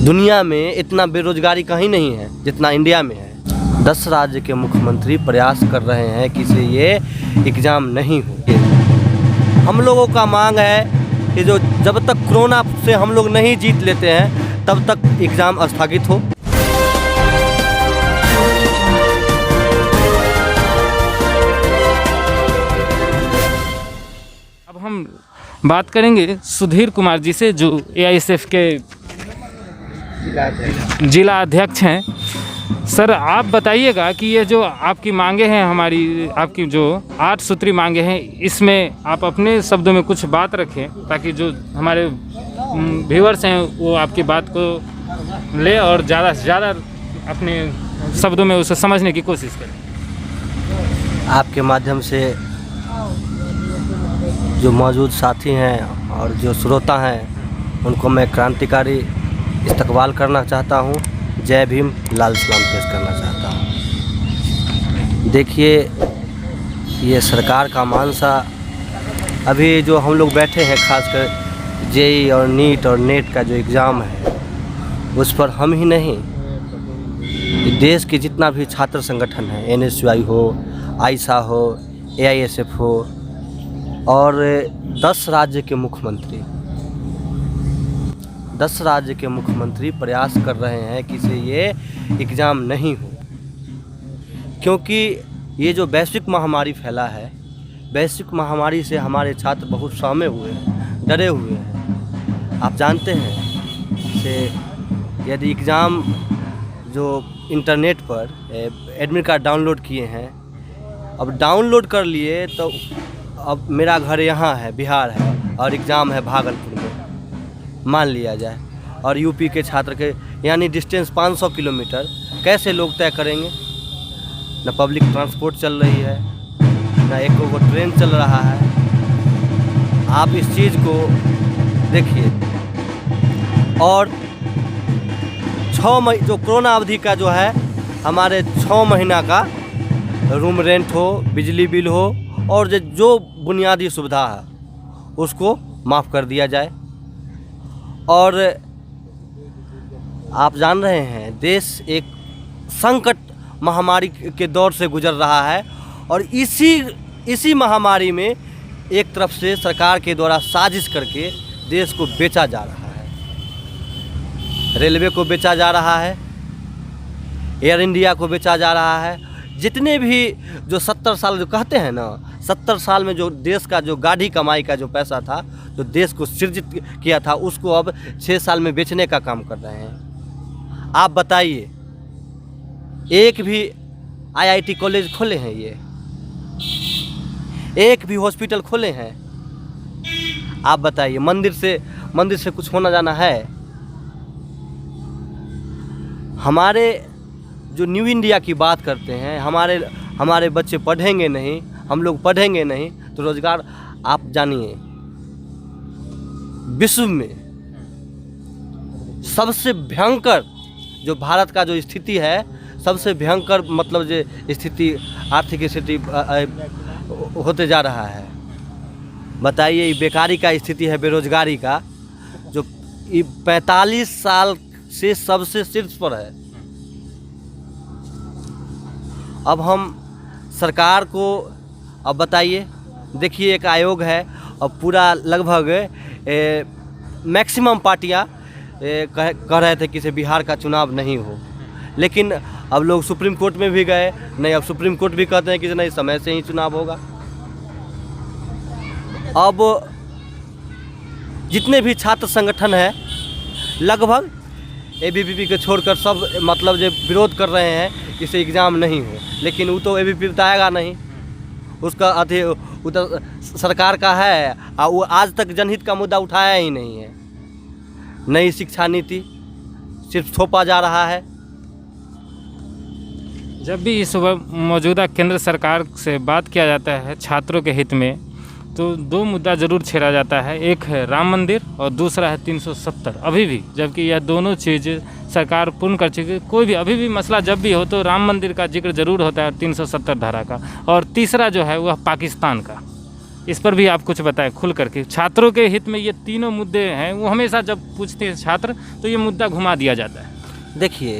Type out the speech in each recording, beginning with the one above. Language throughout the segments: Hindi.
दुनिया में इतना बेरोजगारी कहीं नहीं है जितना इंडिया में है। 10 राज्य के मुख्यमंत्री प्रयास कर रहे हैं कि से ये एग्ज़ाम नहीं हो। हम लोगों का मांग है कि जो जब तक कोरोना से हम लोग नहीं जीत लेते हैं तब तक एग्ज़ाम स्थगित हो। अब हम बात करेंगे सुधीर कुमार जी से, जो एआईएसएफ के जिला अध्यक्ष हैं। सर, आप बताइएगा कि ये जो आपकी मांगे हैं, आपकी जो 8 सूत्री मांगे हैं, इसमें आप अपने शब्दों में कुछ बात रखें ताकि जो हमारे व्यूअर्स हैं वो आपकी बात को ले और ज़्यादा से ज़्यादा अपने शब्दों में उसे समझने की कोशिश करें। आपके माध्यम से जो मौजूद साथी हैं और जो श्रोता हैं उनको मैं क्रांतिकारी इस्तकबाल करना चाहता हूँ। जय भीम, लाल सलाम पेश करना चाहता हूँ। देखिए, ये सरकार का मानसा अभी जो हम लोग बैठे हैं, खासकर जेई और नीट और नेट का जो एग्ज़ाम है उस पर हम ही नहीं, देश के जितना भी छात्र संगठन है, एनएसयूआई हो, आइसा हो, एआईएसएफ हो और 10 राज्य के मुख्यमंत्री प्रयास कर रहे हैं कि से ये एग्ज़ाम नहीं हो। क्योंकि ये जो वैश्विक महामारी फैला है, वैश्विक महामारी से हमारे छात्र बहुत सहमे हुए हैं, डरे हुए हैं। आप जानते हैं से यदि एग्ज़ाम जो इंटरनेट पर एडमिट कार्ड डाउनलोड किए हैं, अब डाउनलोड कर लिए तो अब मेरा घर यहाँ है, बिहार है, और एग्ज़ाम है भागलपुर में, मान लिया जाए, और यूपी के छात्र के यानी डिस्टेंस 500 किलोमीटर कैसे लोग तय करेंगे? न पब्लिक ट्रांसपोर्ट चल रही है, न एक को ट्रेन चल रहा है। आप इस चीज़ को देखिए। और 6 जो कोरोना अवधि का जो है, हमारे 6 महीना का रूम रेंट हो, बिजली बिल हो और जो बुनियादी सुविधा है उसको माफ़ कर दिया जाए। और आप जान रहे हैं देश एक संकट महामारी के दौर से गुजर रहा है और इसी महामारी में एक तरफ से सरकार के द्वारा साजिश करके देश को बेचा जा रहा है। रेलवे को बेचा जा रहा है, एयर इंडिया को बेचा जा रहा है। जितने भी जो 70 साल जो कहते हैं ना, 70 साल में जो देश का जो गाढ़ी कमाई का जो पैसा था, जो देश को सृजित किया था, उसको अब 6 साल में बेचने का काम कर रहे हैं। आप बताइए, एक भी आईआईटी कॉलेज खोले हैं, ये एक भी हॉस्पिटल खोले हैं? आप बताइए, मंदिर से कुछ होना जाना है? हमारे जो न्यू इंडिया की बात करते हैं, हमारे बच्चे पढ़ेंगे नहीं, हम लोग पढ़ेंगे नहीं तो रोज़गार, आप जानिए विश्व में सबसे भयंकर जो भारत का जो स्थिति है, सबसे भयंकर मतलब जो स्थिति, आर्थिक स्थिति होते जा रहा है। बताइए, ये बेकारी का स्थिति है, बेरोजगारी का, जो 45 साल से सबसे शीर्ष पर है। अब हम सरकार को अब बताइए, देखिए एक आयोग है और पूरा लगभग मैक्सिमम पार्टियां कह रहे थे कि से बिहार का चुनाव नहीं हो, लेकिन अब लोग सुप्रीम कोर्ट में भी गए, नहीं, अब सुप्रीम कोर्ट भी कहते हैं कि नहीं, समय से ही चुनाव होगा। अब जितने भी छात्र संगठन हैं लगभग एबीवीपी को छोड़कर सब मतलब जो विरोध कर रहे हैं कि से एग्ज़ाम नहीं हो, लेकिन वो तो एबीवीपी बताएगा नहीं, उसका उधर सरकार का है और वो आज तक जनहित का मुद्दा उठाया ही नहीं है। नई शिक्षा नीति सिर्फ थोपा जा रहा है। जब भी इस मौजूदा केंद्र सरकार से बात किया जाता है छात्रों के हित में, तो 2 मुद्दा ज़रूर छेड़ा जाता है। एक है राम मंदिर और दूसरा है 370 अभी भी, जबकि यह दोनों चीज़ सरकार पूर्ण कर चुकी है। कोई भी अभी भी मसला जब भी हो तो राम मंदिर का जिक्र ज़रूर होता है, 370 धारा का, और तीसरा जो है वह पाकिस्तान का। इस पर भी आप कुछ बताएं खुल करके। छात्रों के हित में ये तीनों मुद्दे हैं, वो हमेशा जब पूछते हैं छात्र तो ये मुद्दा घुमा दिया जाता है। देखिए,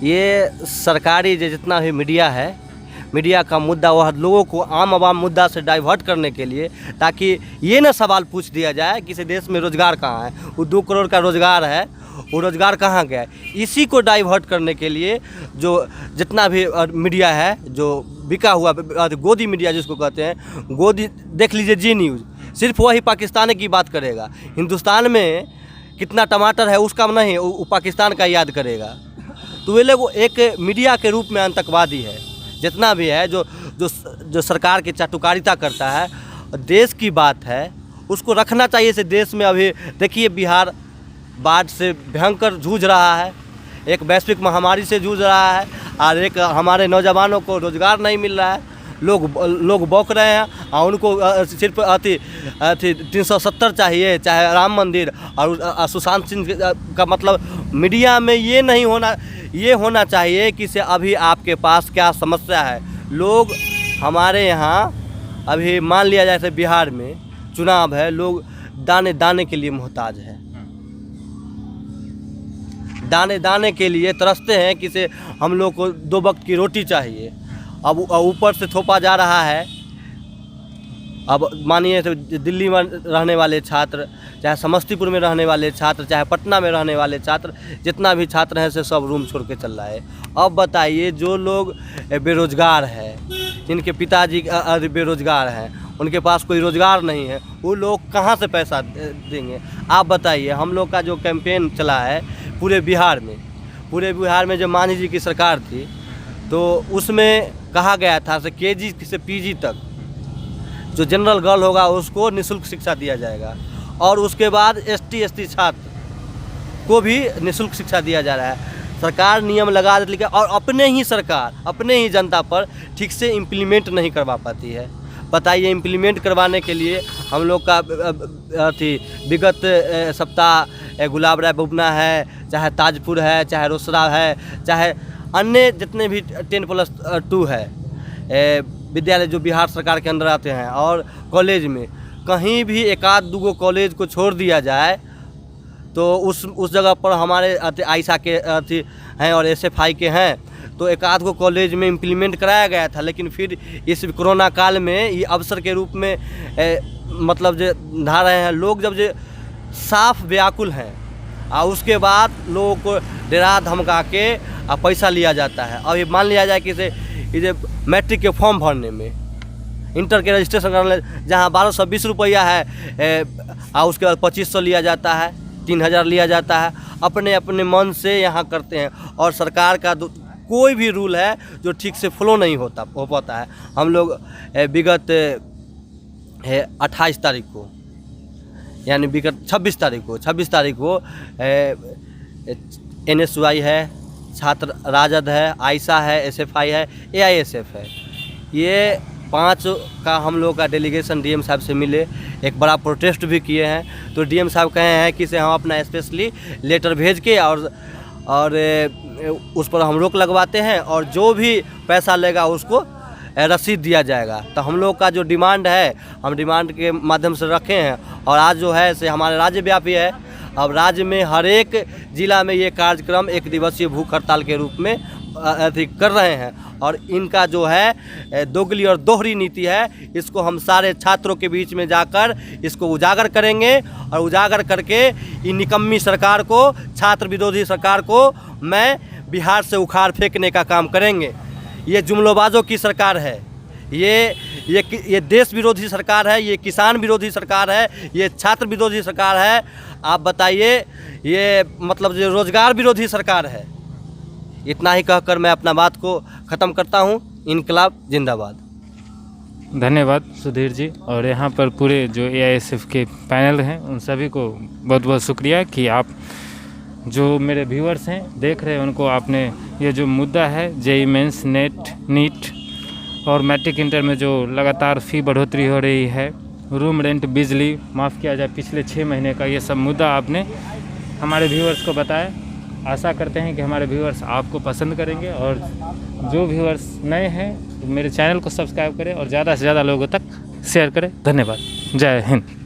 ये सरकारी जितना भी मीडिया है, मीडिया का मुद्दा वह लोगों को आम आवाम मुद्दा से डाइवर्ट करने के लिए, ताकि ये ना सवाल पूछ दिया जाए कि इस देश में रोज़गार कहाँ है, वो 2 करोड़ का रोज़गार है, वो रोज़गार कहाँ गया है। इसी को डाइवर्ट करने के लिए जो जितना भी मीडिया है, जो बिका हुआ गोदी मीडिया जिसको कहते हैं, गोदी, देख लीजिए जी न्यूज़, सिर्फ वही पाकिस्तान की बात करेगा। हिंदुस्तान में कितना टमाटर है उसका नहीं, वो पाकिस्तान का याद करेगा। तो वे लोग एक मीडिया के रूप में आतंकवादी है। जितना भी है जो सरकार की चाटुकारिता करता है, देश की बात है, उसको रखना चाहिए। इसे देश में अभी देखिए, बिहार बाढ़ से भयंकर जूझ रहा है, एक वैश्विक महामारी से जूझ रहा है, और एक हमारे नौजवानों को रोज़गार नहीं मिल रहा है। लोग बौक रहे हैं, और उनको सिर्फ 370 चाहिए, चाहे राम मंदिर और सुशांत सिंह का। मतलब मीडिया में ये होना चाहिए कि से अभी आपके पास क्या समस्या है। लोग हमारे यहाँ अभी मान लिया जाए, जैसे बिहार में चुनाव है, लोग दाने दाने के लिए मोहताज है, दाने दाने के लिए तरसते हैं कि से हम लोग को 2 वक्त की रोटी चाहिए। अब ऊपर से थोपा जा रहा है। अब मानिए तो दिल्ली में रहने वाले छात्र, चाहे समस्तीपुर में रहने वाले छात्र, चाहे पटना में रहने वाले छात्र, जितना भी छात्र हैं से सब रूम छोड़ के चल रहा है। अब बताइए, जो लोग बेरोज़गार है, जिनके पिताजी बेरोज़गार हैं, उनके पास कोई रोज़गार नहीं है, वो लोग कहाँ से पैसा देंगे? आप बताइए। हम लोग का जो कैंपेन चला है पूरे बिहार में जो मांझी जी की सरकार थी, तो उसमें कहा गया था से केजी से पीजी तक जो जनरल गर्ल होगा उसको निःशुल्क शिक्षा दिया जाएगा, और उसके बाद ST छात्र को भी निःशुल्क शिक्षा दिया जा रहा है। सरकार नियम लगा देती है, और अपने ही जनता पर ठीक से इम्प्लीमेंट नहीं करवा पाती है। बताइए, इम्प्लीमेंट करवाने के लिए हम लोग का विगत सप्ताह गुलाब राय बुबना है, चाहे ताजपुर है, चाहे रोसड़ा है, चाहे अन्य जितने भी 10+2 है विद्यालय जो बिहार सरकार के अंदर आते हैं, और कॉलेज में कहीं भी 1-2 कॉलेज को छोड़ दिया जाए तो उस जगह पर हमारे आयशा के हैं और SFI के हैं, तो 1-2 कॉलेज में इम्प्लीमेंट कराया गया था। लेकिन फिर इस कोरोना काल में ये अवसर के रूप में मतलब जो ढा रहे हैं लोग, जब जो साफ व्याकुल हैं, और उसके बाद लोगों को डरा धमका के पैसा लिया जाता है। अभी मान लिया जाए कि ये मैट्रिक के फॉर्म भरने में, इंटर के रजिस्ट्रेशन करने, जहाँ 1220 रुपया है, और उसके बाद 2500 लिया जाता है, 3000 लिया जाता है। अपने मन से यहाँ करते हैं, और सरकार का कोई भी रूल है जो ठीक से फॉलो नहीं हो पाता है। हम लोग विगत 28 तारीख को, यानी विगत 26 तारीख को NSY है, छात्र राजद है, आयशा है, SFI है, AISF है, ये 5 का हम लोग का डेलीगेशन DM साहब से मिले, एक बड़ा प्रोटेस्ट भी किए हैं। तो DM साहब कहे हैं कि से हम अपना स्पेशली लेटर भेज के और उस पर हम रोक लगवाते हैं, और जो भी पैसा लेगा उसको रसीद दिया जाएगा। तो हम लोग का जो डिमांड है, हम डिमांड के माध्यम से रखे हैं, और आज जो है से हमारे राज्य व्यापी है। अब राज्य में हर एक ज़िला में ये कार्यक्रम 1 दिवसीय भूख हड़ताल के रूप में कर रहे हैं, और इनका जो है दोगली और दोहरी नीति है, इसको हम सारे छात्रों के बीच में जाकर इसको उजागर करेंगे, और उजागर करके इन निकम्मी सरकार को, छात्र विरोधी सरकार को मैं बिहार से उखाड़ फेंकने का काम करेंगे। ये जुमलोबाजों की सरकार है, ये देश विरोधी सरकार है, ये किसान विरोधी सरकार है, ये छात्र विरोधी सरकार है। आप बताइए, ये मतलब जो रोज़गार विरोधी सरकार है। इतना ही कहकर मैं अपना बात को ख़त्म करता हूँ। इनकलाब जिंदाबाद। धन्यवाद सुधीर जी, और यहाँ पर पूरे जो AISF के पैनल हैं उन सभी को बहुत बहुत शुक्रिया कि आप जो मेरे व्यूअर्स हैं देख रहे हैं, उनको आपने ये जो मुद्दा है JEE मेंस, नीट और मैट्रिक इंटर में जो लगातार फ़ी बढ़ोतरी हो रही है, रूम रेंट, बिजली, माफ़ किया जाए पिछले 6 महीने का, ये सब मुद्दा आपने हमारे व्यूअर्स को बताया। आशा करते हैं कि हमारे व्यूअर्स आपको पसंद करेंगे, और जो व्यूअर्स नए हैं मेरे चैनल को सब्सक्राइब करें और ज़्यादा से ज़्यादा लोगों तक शेयर करें। धन्यवाद। जय हिंद।